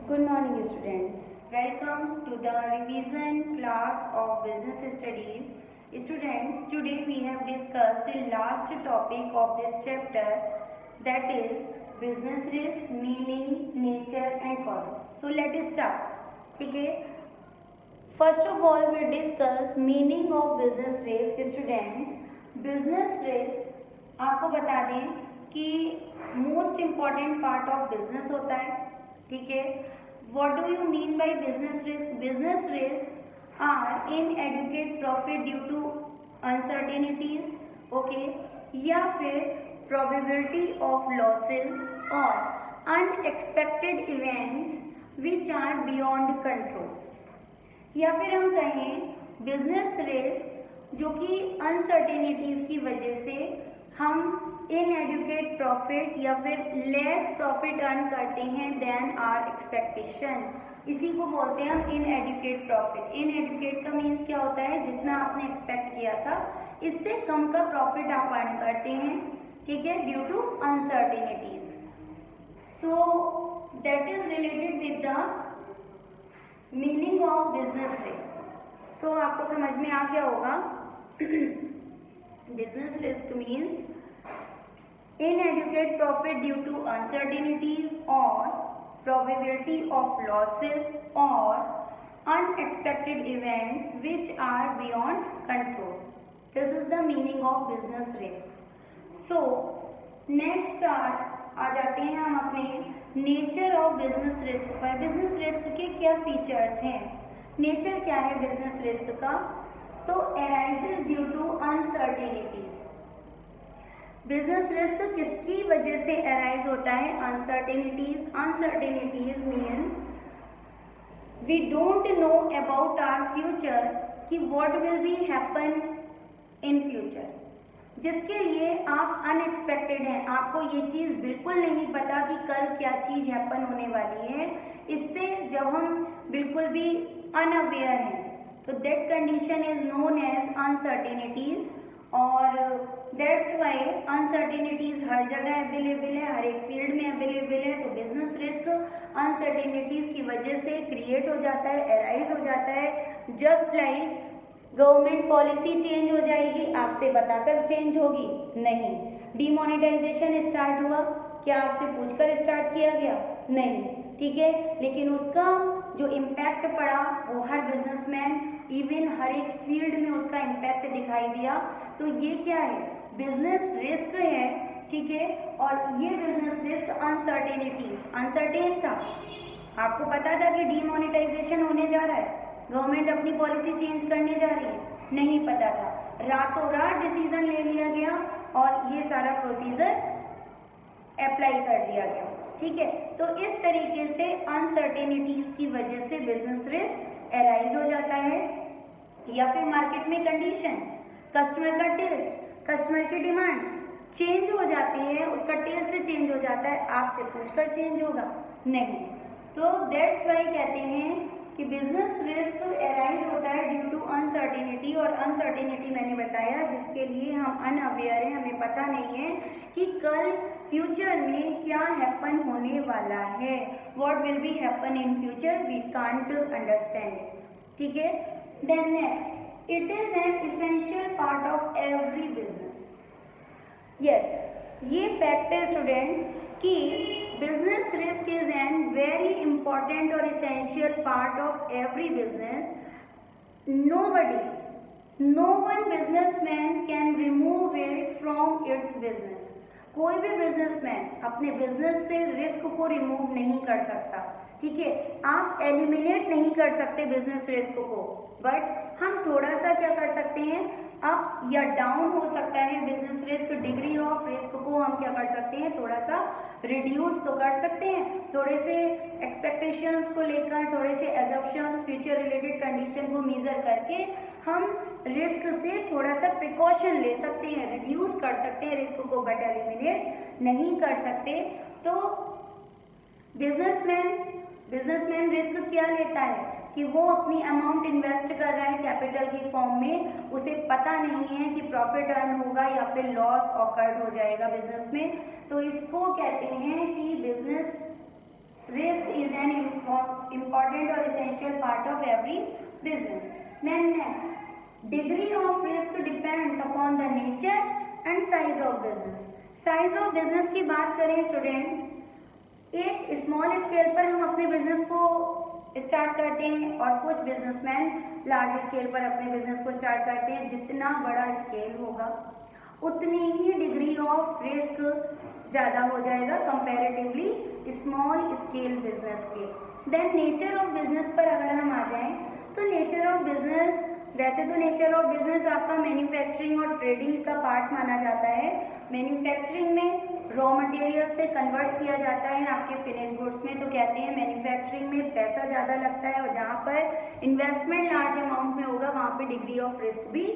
Good morning students. Welcome to the revision class of business studies. Students, today we have discussed the last topic of this chapter, that is business risk, meaning, nature and causes. So let us start. ठीक है. First of all we discuss meaning of business risk. Students, business risk आपको बता दें कि most important part of business होता है. ठीक है. What do you mean by business risk? Business risks are inadequate profit due to uncertainties, okay, या फिर probability of losses or unexpected events which are beyond control. या फिर हम कहें business risk जो कि uncertainties की वजह से हम इनएडुकेट प्रॉफिट या फिर लेस प्रॉफिट अर्न करते हैं देन आर एक्सपेक्टेशन. इसी को बोलते हैं हम इनएडुकेट प्रॉफिट. इनएडुकेट का मीन्स क्या होता है? जितना आपने एक्सपेक्ट किया था इससे कम का प्रॉफिट आप अर्न करते हैं. ठीक है, due to uncertainties. So that is related with the meaning of business risk. So आपको समझ में आ गया होगा. Business risk means inadequate profit due to uncertainties or probability of losses or unexpected events which are beyond control. This is the meaning of business risk. So next आ जाते हैं हम अपने nature of business risk पर. Business risk के क्या features हैं? Nature क्या है बिजनेस रिस्क का? तो arises due to uncertainties. Business risk किसकी वजह से अराइज होता है? Uncertainties. Uncertainties means we don't know about our future कि what will be happen in future. जिसके लिए आप अनएक्सपेक्टेड हैं, आपको ये चीज़ बिल्कुल नहीं पता कि कल क्या चीज़ हैपन होने वाली है. इससे जब हम बिल्कुल भी अनअवेयर हैं तो that condition is known as uncertainties. और दैट्स वाई अनसर्टेनिटीज हर जगह अवेलेबल है, हर एक फील्ड में अवेलेबल है. तो बिजनेस रिस्क अनसर्टेनिटीज की वजह से क्रिएट हो जाता है, अराइज हो जाता है. Just like government policy change हो जाएगी, आपसे बताकर चेंज होगी? नहीं. डीमोनेटाइजेशन स्टार्ट हुआ, क्या आपसे पूछकर स्टार्ट किया गया? नहीं. ठीक है, लेकिन उसका जो इम्पैक्ट पड़ा वो हर बिजनेसमैन, इवन हर एक फील्ड में उसका इम्पैक्ट दिखाई दिया. तो ये क्या है? बिजनेस रिस्क है. ठीक है, और ये बिजनेस रिस्क अनसर्टेनिटीज, अनसर्टेन था. आपको पता था कि डीमोनेटाइजेशन होने जा रहा है, गवर्नमेंट अपनी पॉलिसी चेंज करने जा रही है? नहीं पता था. रातों रात डिसीजन ले लिया गया और ये सारा प्रोसीजर अप्लाई कर दिया गया. ठीक है, तो इस तरीके से अनसर्टेनिटीज की वजह से बिजनेस रिस्क अराइज हो जाता है. या फिर मार्केट में कंडीशन, कस्टमर का टेस्ट, कस्टमर की डिमांड चेंज हो जाती है, उसका टेस्ट चेंज हो जाता है. आपसे पूछकर चेंज होगा? नहीं. तो दैट्स वाई कहते हैं कि बिजनेस रिस्क अराइज होता है ड्यू टू अनसर्टेनिटी. और अनसर्टेनिटी मैंने बताया जिसके लिए हम अनअवेयर हैं, हमें पता नहीं है कि कल फ्यूचर में क्या हैपन होने वाला है. What will be happen in future we can't understand. ठीक है. Then next, it is an essential part of every business. Yes, ये फैक्ट है स्टूडेंट्स कि business risk is an very important और essential part of every business. Nobody, no one businessman can remove it from its business. कोई भी businessman अपने business से risk को remove नहीं कर सकता. ठीक है, आप एलिमिनेट नहीं कर सकते बिजनेस रिस्क को, बट हम थोड़ा सा क्या कर सकते हैं, अप या डाउन हो सकता है business risk. Degree of risk को हम क्या कर सकते हैं, थोड़ा सा रिड्यूस तो कर सकते हैं. थोड़े से एक्सपेक्टेशंस को लेकर, थोड़े से एजम्पशंस, फ्यूचर रिलेटेड कंडीशन को मेजर करके हम रिस्क से थोड़ा सा प्रिकॉशन ले सकते हैं, रिड्यूस कर सकते हैं रिस्क को, बट एलिमिनेट नहीं कर सकते. तो बिजनेसमैन रिस्क क्या लेता है कि वो अपनी अमाउंट इन्वेस्ट कर रहा है कैपिटल की फॉर्म में, उसे पता नहीं है कि प्रॉफिट अर्न होगा या फिर लॉस ऑकर्ड हो जाएगा बिजनेस में. तो इसको कहते हैं कि business risk is N important or essential part of every business. Then next, degree of risk depends upon the nature and size of business. Size of business की बात करें स्टूडेंट्स, एक स्मॉल स्केल पर हम अपने बिजनेस को start करते हैं और कुछ बिजनेसमैन लार्ज स्केल पर अपने बिजनेस को स्टार्ट करते हैं। जितना बड़ा स्केल होगा उतनी ही डिग्री ऑफ रिस्क ज़्यादा हो जाएगा कंपैरेटिवली स्मॉल स्केल बिजनेस के। देन नेचर ऑफ बिजनेस पर अगर हम आ जाएं तो नेचर ऑफ बिजनेस, वैसे तो नेचर ऑफ बिजनेस आपका मैन्युफैक्चरिंग और ट्रेडिंग का पार्ट माना जाता है। मैन्युफैक्चरिंग में रॉ मटेरियल से कन्वर्ट किया जाता है आपके फिनिश गुड्स में, तो कहते हैं मैन्युफैक्चरिंग में पैसा ज़्यादा लगता है और जहाँ पर इन्वेस्टमेंट लार्ज अमाउंट में होगा वहाँ पे डिग्री ऑफ रिस्क भी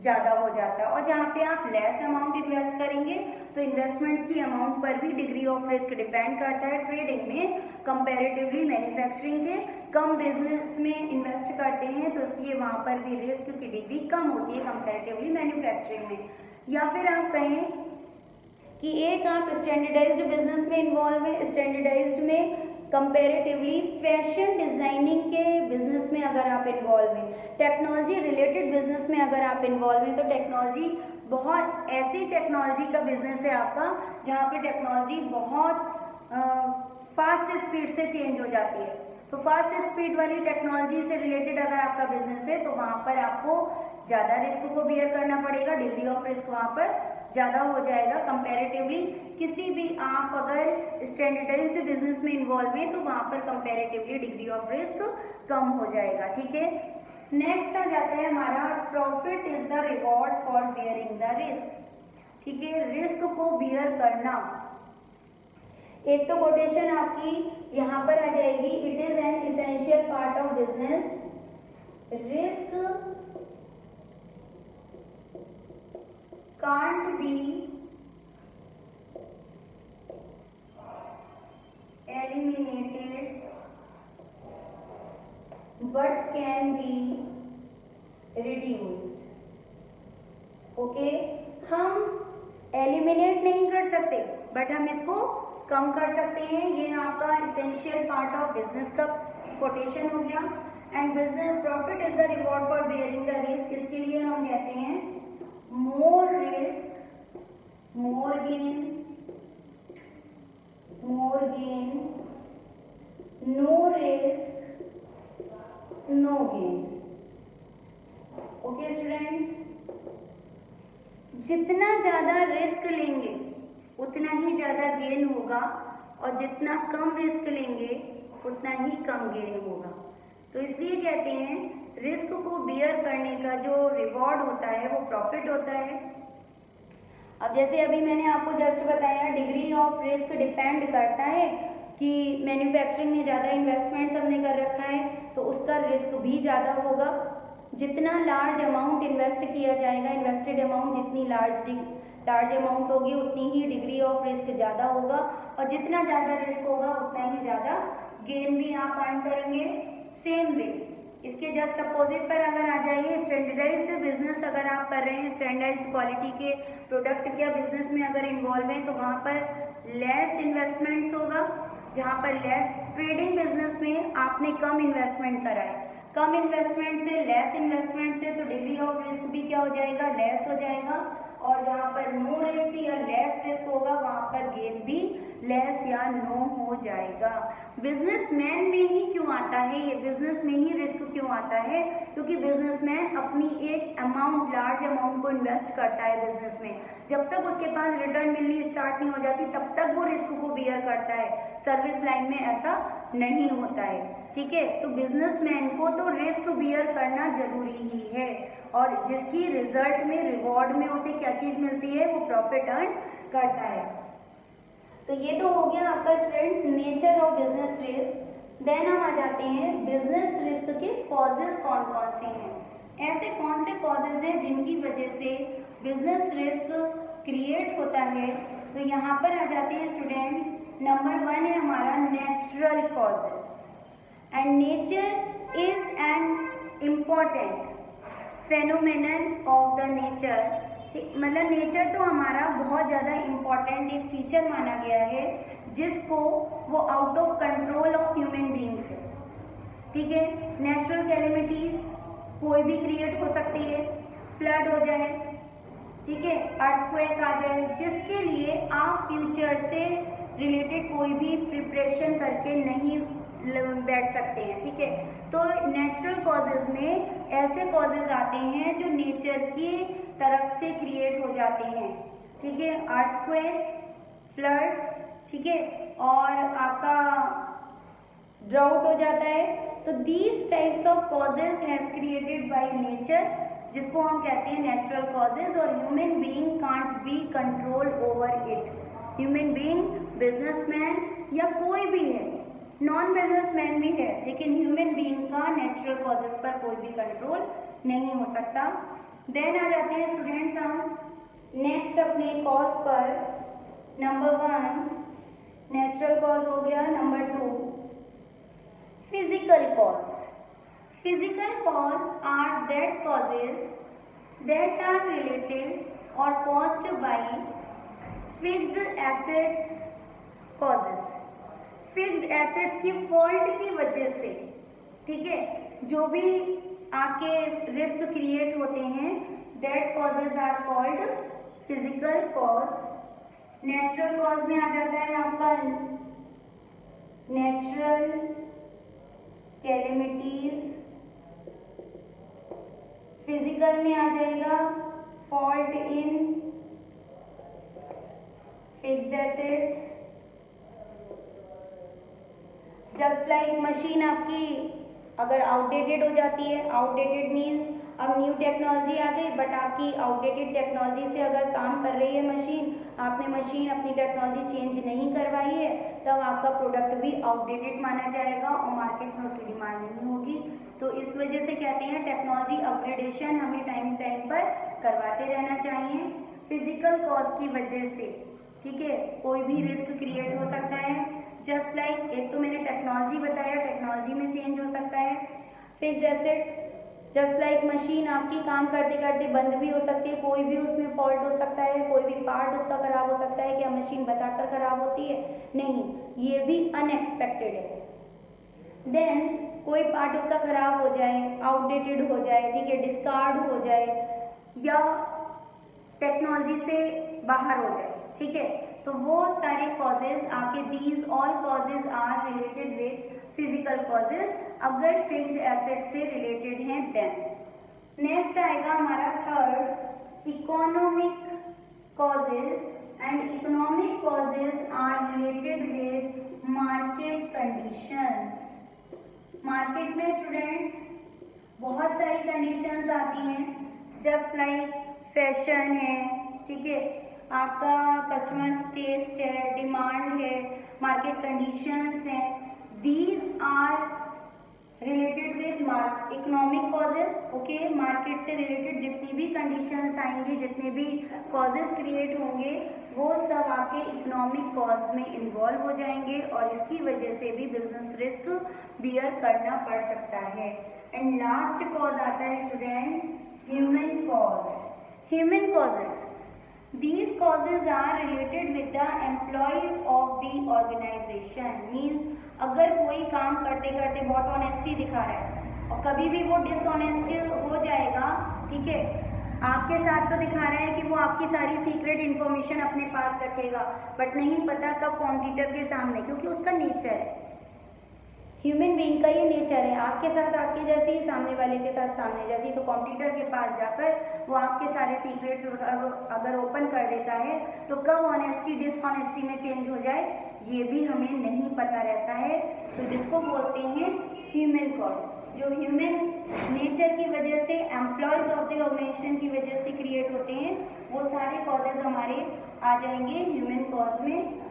ज़्यादा हो जाता है। और जहाँ पे आप लेस अमाउंट इन्वेस्ट करेंगे तो इन्वेस्टमेंट्स की अमाउंट पर भी डिग्री ऑफ रिस्क डिपेंड करता है। ट्रेडिंग में कंपैरेटिवली मैन्युफैक्चरिंग के कम बिजनेस में इन्वेस्ट करते हैं तो इसलिए वहाँ पर भी रिस्क की डिग्री कम होती है कंपैरेटिवली मैन्युफैक्चरिंग में। या फिर आप कहें कि एक आप स्टैंडर्डाइज्ड बिजनेस में इन्वॉल्व है, स्टैंडर्डाइज्ड में कंपैरेटिवली फैशन डिज़ाइनिंग के बिजनेस में अगर आप इन्वॉल्व हैं, टेक्नोलॉजी रिलेटेड बिजनेस में अगर आप इन्वॉल्व हैं, तो टेक्नोलॉजी बहुत ऐसी टेक्नोलॉजी का बिजनेस है आपका जहाँ पे टेक्नोलॉजी बहुत फास्ट स्पीड से चेंज हो जाती है। तो फास्ट स्पीड वाली टेक्नोलॉजी से रिलेटेड अगर आपका बिजनेस है तो वहाँ पर आपको ज़्यादा रिस्क को बियर करना पड़ेगा, डिग्री ऑफ रिस्क वहाँ पर ज़्यादा हो जाएगा कंपैरेटिवली। किसी भी आप अगर स्टैंडर्डाइज्ड बिजनेस में इन्वॉल्व हैं तो वहाँ पर कंपैरेटिवली डिग्री ऑफ रिस्क कम हो जाएगा। ठीक है, नेक्स्ट आ जाता है हमारा profit is the reward for bearing the risk. ठीक है, रिस्क को बियर करना, एक तो कोटेशन आपकी यहाँ पर आ जाएगी, it is an essential part of business, risk can't be eliminated but can be reduced. Okay, हम एलिमिनेट नहीं कर सकते बट हम इसको कम कर सकते हैं। ये आपका इसेंशियल पार्ट ऑफ बिजनेस का कोटेशन हो गया। And business profit is the reward for bearing the risk, इसके लिए हम कहते हैं more risk more gain, more gain, no risk no gain। Okay students, जितना ज़्यादा रिस्क लेंगे उतना ही ज़्यादा गेन होगा और जितना कम रिस्क लेंगे उतना ही कम गेन होगा। तो इसलिए कहते हैं रिस्क को बियर करने का जो रिवॉर्ड होता है वो प्रॉफिट होता है। अब जैसे अभी मैंने आपको जस्ट बताया डिग्री ऑफ रिस्क डिपेंड करता है कि मैन्युफैक्चरिंग में ज़्यादा इन्वेस्टमेंट्स हमने कर रखा है तो उसका रिस्क भी ज़्यादा होगा। जितना लार्ज अमाउंट इन्वेस्ट किया जाएगा, इन्वेस्टेड अमाउंट जितनी लार्ज अमाउंट होगी उतनी ही डिग्री ऑफ रिस्क ज़्यादा होगा और जितना ज़्यादा रिस्क होगा उतना ही ज़्यादा गेन भी आप अर्न करेंगे। सेम वे इसके जस्ट अपोजिट पर अगर आ जाइए, स्टैंडर्डाइज्ड बिजनेस अगर आप कर रहे हैं, स्टैंडर्डाइज्ड क्वालिटी के प्रोडक्ट या बिजनेस में अगर इन्वॉल्व हैं तो वहाँ पर लेस इन्वेस्टमेंट्स होगा। जहाँ पर लेस ट्रेडिंग बिजनेस में आपने कम इन्वेस्टमेंट करा है, कम इन्वेस्टमेंट से लेस इन्वेस्टमेंट से तो डिग्री ऑफ रिस्क भी क्या हो जाएगा, लेस हो जाएगा। और जहाँ पर नो रिस्क या लेस रिस्क होगा वहाँ पर गेन भी लेस या नो हो जाएगा। बिजनेसमैन में ही क्यों आता है ये, बिजनेस में ही रिस्क क्यों आता है? क्योंकि बिजनेसमैन अपनी एक अमाउंट, लार्ज अमाउंट को इन्वेस्ट करता है बिजनेस में, जब तक उसके पास रिटर्न मिलनी स्टार्ट नहीं हो जाती तब तक वो रिस्क को बियर करता है। सर्विस लाइन में ऐसा नहीं होता है। ठीक है, तो बिजनेसमैन को तो रिस्क बियर करना जरूरी ही है और जिसकी रिजल्ट में, रिवॉर्ड में उसे क्या चीज़ मिलती है, वो प्रॉफिट अर्न करता है। तो ये तो हो गया आपका students nature of business risk. Then हम आ जाते हैं बिजनेस रिस्क के कॉजेज कौन कौन से हैं। ऐसे कौन से कॉजेज हैं जिनकी वजह से बिजनेस रिस्क क्रिएट होता है? तो यहाँ पर आ जाते हैं स्टूडेंट्स, नंबर 1 है हमारा natural causes. And nature is an important phenomenon of the nature. मतलब नेचर तो हमारा बहुत ज़्यादा इम्पॉर्टेंट एक फीचर माना गया है जिसको वो out of control of human beings है। ठीक है। नेचुरल कैलेमिटीज कोई भी क्रिएट हो सकती है, फ्लड हो जाए, ठीक है, अर्थक्वेक आ जाए, जिसके लिए आप फ्यूचर से रिलेटेड कोई भी प्रिपरेशन करके नहीं बैठ सकते हैं, ठीक है। तो नेचुरल कॉजेज में ऐसे कॉजेज आते हैं जो नेचर की तरफ से क्रिएट हो जाते हैं, ठीक है, अर्थक्वेक, फ्लड, ठीक है, और आपका ड्राउट हो जाता है। तो these types of causes has created by nature, जिसको हम कहते हैं नेचुरल कॉजेज, और human being can't be control over it. Human being, businessman या कोई भी है, नॉन बिजनेसमैन भी है, लेकिन ह्यूमन बीइंग का नेचुरल कॉजेज पर कोई भी कंट्रोल नहीं हो सकता। देन आ जाते हैं स्टूडेंट्स हम नेक्स्ट अपने कॉज पर। नंबर 1 नेचुरल कॉज हो गया। Number 2 physical cause. Physical cause are that causes that are related or caused by fixed assets causes. Fixed assets की फॉल्ट की वजह से, ठीक है, जो भी आपके रिस्क क्रिएट होते हैं, that causes are called physical cause. Natural cause में आ जाता है आपका नेचुरल कैलेमिटीज, फिजिकल में आ जाएगा fault in fixed assets. Just like machine आपकी अगर आउटडेटेड हो जाती है, आउटडेटेड मीन्स अब न्यू टेक्नोलॉजी आ गई, बट आपकी आउटडेटेड टेक्नोलॉजी से अगर काम कर रही है मशीन, आपने मशीन अपनी टेक्नोलॉजी चेंज नहीं करवाई है, तब आपका प्रोडक्ट भी आउटडेटेड माना जाएगा और मार्केट में उसकी डिमांड नहीं होगी। तो इस वजह से कहते हैं टेक्नोलॉजी अपग्रेडेशन हमें टाइम टाइम पर करवाते रहना चाहिए। फिजिकल कॉज की वजह से, ठीक है, कोई भी रिस्क क्रिएट हो सकता है। जस्ट लाइक एक तो मैंने टेक्नोलॉजी बताया, टेक्नोलॉजी में चेंज हो सकता है। Fixed assets, just like machine आपकी काम करते करते बंद भी हो सकती है, कोई भी उसमें फॉल्ट हो सकता है, कोई भी पार्ट उसका खराब हो सकता है। क्या मशीन बताकर खराब होती है? नहीं, ये भी अनएक्सपेक्टेड है। देन कोई पार्ट उसका खराब हो जाए, आउटडेटेड हो जाए, ठीक है, डिस्कार्ड हो जाए या टेक्नोलॉजी से बाहर हो जाए, ठीक है, तो वो सारे कॉजेज आपके these all causes are related with physical causes, अगर फिक्स्ड एसेट से रिलेटेड हैं देन। नेक्स्ट आएगा हमारा third economic causes and economic causes are related with market conditions. Market में स्टूडेंट्स बहुत सारी कंडीशंस आती हैं, जस्ट लाइक फैशन है, ठीक है, आपका कस्टमर्स टेस्ट है, डिमांड है, मार्केट कंडीशंस हैं। These are related with economic causes. Okay, market से रिलेटेड जितनी भी कंडीशंस आएंगे, जितने भी कॉजेज क्रिएट होंगे, वो सब आपके इकोनॉमिक कॉज में इन्वॉल्व हो जाएंगे और इसकी वजह से भी बिजनेस रिस्क बियर करना पड़ सकता है। एंड लास्ट कॉज आता है students human cause. Human causes, these causes are related with the employees of the organization. means अगर कोई काम करते करते बहुत ऑनेस्टी दिखा रहा है और कभी भी वो डिसऑनेस्टी हो जाएगा, ठीक है, आपके साथ तो दिखा रहा है कि वो आपकी सारी सीक्रेट इन्फॉर्मेशन अपने पास रखेगा, बट नहीं पता कब कॉम्पिटिटर के सामने, क्योंकि उसका नेचर है, ह्यूमन बीइंग का ये नेचर है, आपके साथ आपके जैसी, सामने वाले के साथ सामने जैसी। तो कॉम्पिटिटर के पास जाकर वो आपके सारे सीक्रेट्स अगर ओपन कर देता है तो कब ऑनेस्टी डिसऑनेस्टी में चेंज हो जाए ये भी हमें नहीं पता रहता है। तो जिसको बोलते हैं ह्यूमन कॉज, जो ह्यूमन नेचर की वजह से, एम्प्लॉयज ऑफ द ऑर्गेनाइजेशन की वजह से क्रिएट होते हैं, वो सारे कॉजेज हमारे आ जाएंगे ह्यूमन कॉज में।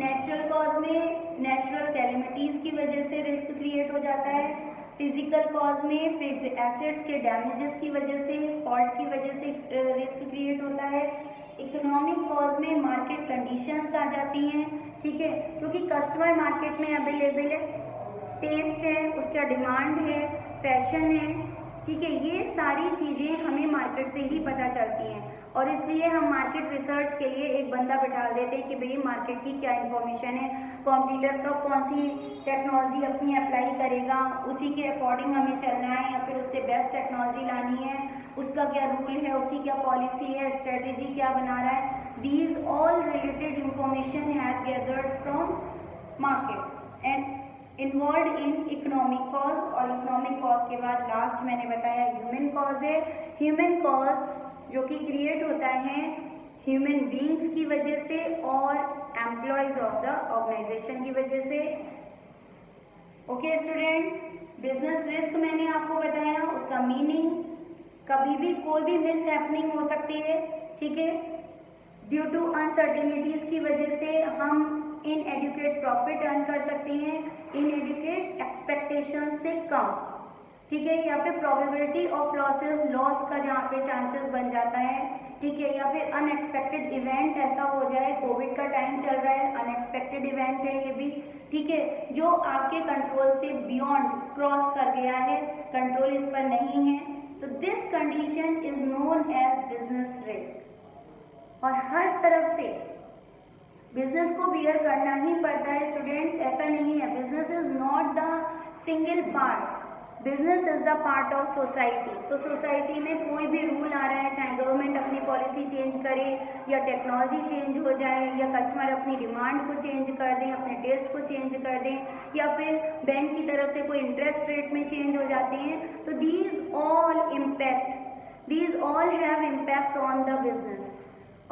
नेचुरल कॉज में नेचुरल कैलेमिटीज़ की वजह से रिस्क क्रिएट हो जाता है। फिजिकल कॉज में फिक्स्ड एसेट्स के डैमेजेस की वजह से, फॉल्ट की वजह से रिस्क क्रिएट होता है। इकोनॉमिक कॉज में मार्केट कंडीशंस आ जाती हैं, ठीक है, क्योंकि कस्टमर मार्केट में अवेलेबल है, टेस्ट है, उसका डिमांड है, फैशन है, ठीक है, ये सारी चीज़ें हमें मार्केट से ही पता चलती हैं और इसलिए हम मार्केट रिसर्च के लिए एक बंदा बिठा देते हैं कि भाई मार्केट की क्या इन्फॉर्मेशन है, कॉम्पिटिटर का कौन सी टेक्नोलॉजी अपनी अप्लाई करेगा, उसी के अकॉर्डिंग हमें चलना है या फिर उससे बेस्ट टेक्नोलॉजी लानी है, उसका क्या रूल है, उसकी क्या पॉलिसी है, स्ट्रेटेजी क्या बना रहा है। These all related information has gathered from market and involve in economic cause, और इकोनॉमिक कॉज के बाद लास्ट मैंने बताया ह्यूमन कॉज है। ह्यूमन कॉज जो कि क्रिएट होता है ह्यूमन बींग्स की वजह से और एम्प्लॉयज ऑफ द ऑर्गेनाइजेशन की वजह से। ओके स्टूडेंट्स, बिजनेस रिस्क मैंने आपको बताया, उसका मीनिंग, कभी भी कोई भी मिस हैपनिंग हो सकती है, ठीक है। ड्यू टू अनसर्टेनिटीज की वजह से हम इनएडुकेट प्रॉफिट अर्न कर सकते हैं, इनएडुकेट एक्सपेक्टेशन से कम, ठीक है, या फिर प्रोबेबिलिटी ऑफ लॉसेस, लॉस का जहाँ पे चांसेस बन जाता है, ठीक है, या फिर अनएक्सपेक्टेड इवेंट ऐसा हो जाए, कोविड का टाइम चल रहा है, अनएक्सपेक्टेड इवेंट है ये भी, ठीक है, जो आपके कंट्रोल से बियॉन्ड क्रॉस कर गया है, कंट्रोल इस पर नहीं है, तो this condition is known as business risk. और हर तरफ से बिजनेस को बियर करना ही पड़ता है स्टूडेंट्स, ऐसा नहीं है। Business is not the single part, business is the part of society. तो सोसाइटी में कोई भी रूल आ रहा है, चाहे गवर्नमेंट अपनी पॉलिसी चेंज करे या टेक्नोलॉजी चेंज हो जाए या कस्टमर अपनी डिमांड को चेंज कर दें, अपने टेस्ट को चेंज कर दें, या फिर बैंक की तरफ से कोई इंटरेस्ट रेट में चेंज हो जाते हैं, तो these all have impact on the business.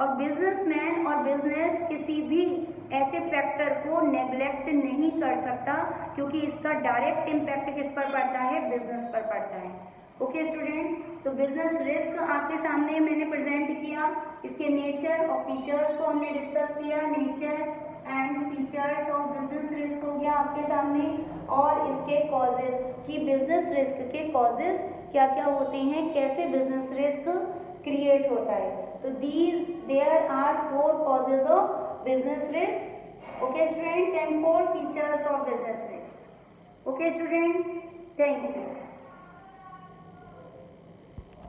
और बिजनेसमैन और बिजनेस किसी भी ऐसे फैक्टर को नेग्लेक्ट नहीं कर सकता, क्योंकि इसका डायरेक्ट इम्पैक्ट किस पर पड़ता है, बिजनेस पर पड़ता है। ओके स्टूडेंट्स, तो बिजनेस रिस्क आपके सामने मैंने प्रेजेंट किया, इसके नेचर और फीचर्स को हमने डिस्कस किया, nature and features of business risk हो गया आपके सामने, और इसके कॉजेज कि बिजनेस रिस्क के कॉजेज क्या क्या होते हैं, कैसे बिजनेस रिस्क क्रिएट होता है। तो there are 4 causes of business risk, okay students, and 4 features of business risk. Okay students, thank you.